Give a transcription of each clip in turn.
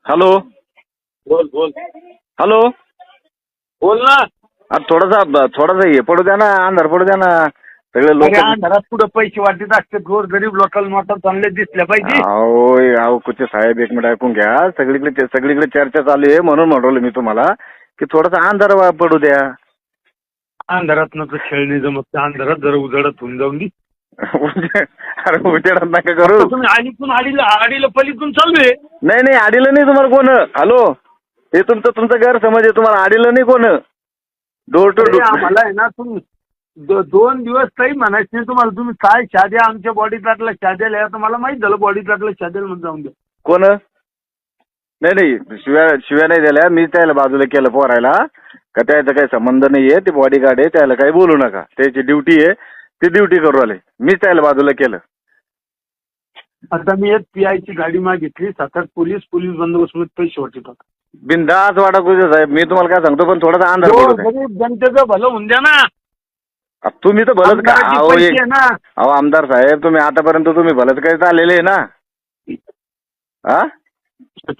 Hello बोल बोल hello. बोल ना. थोडासा हे पडू द्या ना, अंधार पडू द्या ना. सगळे लोक अरे अंधारात पुढे पैसे वाटत असते, गोर गरीब लोकांना नोटा चांगले दिसल्या पाहिजे. अहो कुठे साहेब, एक मिनिट ऐकून घ्या. सगळीकडे चर्चा चालू आहे, म्हणून म्हटलं मी तुम्हाला की थोडासा अंधार पडू द्या. अंधारात नको खेळणे जमत, त्या अंधारात जरा उजाडत होऊन जाऊन दी. अरे उजेडात नका करू. तुम्ही आडीतून आडीला पलीतून चालू आहे. नाही आडीलं नाही तुम्हाला कोण. हॅलो, हे तुमचा गैरसमज आहे. तुम्हाला आडीलं नाही कोण. डोर टू डोर आम्हाला आहे ना, तुम्ही 2 दिवस काही म्हणायचं नाही तुम्हाला. तुम्ही काय शाद्या आमच्या बॉडी प्लॅटला शाद्याला आहे, मला माहित झालं बॉडी प्लॅटला शाद्याला म्हणून जाऊन द्या. कोण. नाही शिव्या नाही दिल्या. मी त्याला बाजूला केलं पोरायला का त्याचा काही संबंध नाहीये. ते बॉडीगार्ड आहे, त्याला काही बोलू नका. त्याची ड्युटी आहे, ती ड्युटी करू आले. मीच त्याला बाजूला केलं. आता मी एक पीआयची गाडी मागितली, 7-8 पोलीस बंदोबस्त पैसे वाटतात. बिंदास वाटा कुठे साहेब, मी तुम्हाला काय सांगतो, पण थोडासा अंधार पडू द्या. गरीब जनतेचं भलं होऊन द्या ना. तुम्ही तर भलत का. ना आमदार साहेब, तुम्ही आतापर्यंत तुम्ही भलत काही चाललेले आहे ना. हा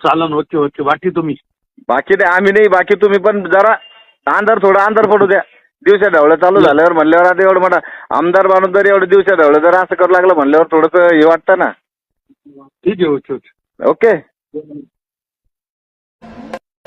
चालन होते वाटी तुम्ही. बाकी ते आम्ही नाही, बाकी तुम्ही पण जरा थोडा अंधार पडू द्या. दिवसा ढवळं चालू झाल्यावर म्हणल्यावर आता एवढं मोठा आमदार माणूस जर एवढं दिवसा ढवळं जर असं करू लागलं म्हणल्यावर थोडंसं हे वाटतं ना. ठीक आहे. ओके.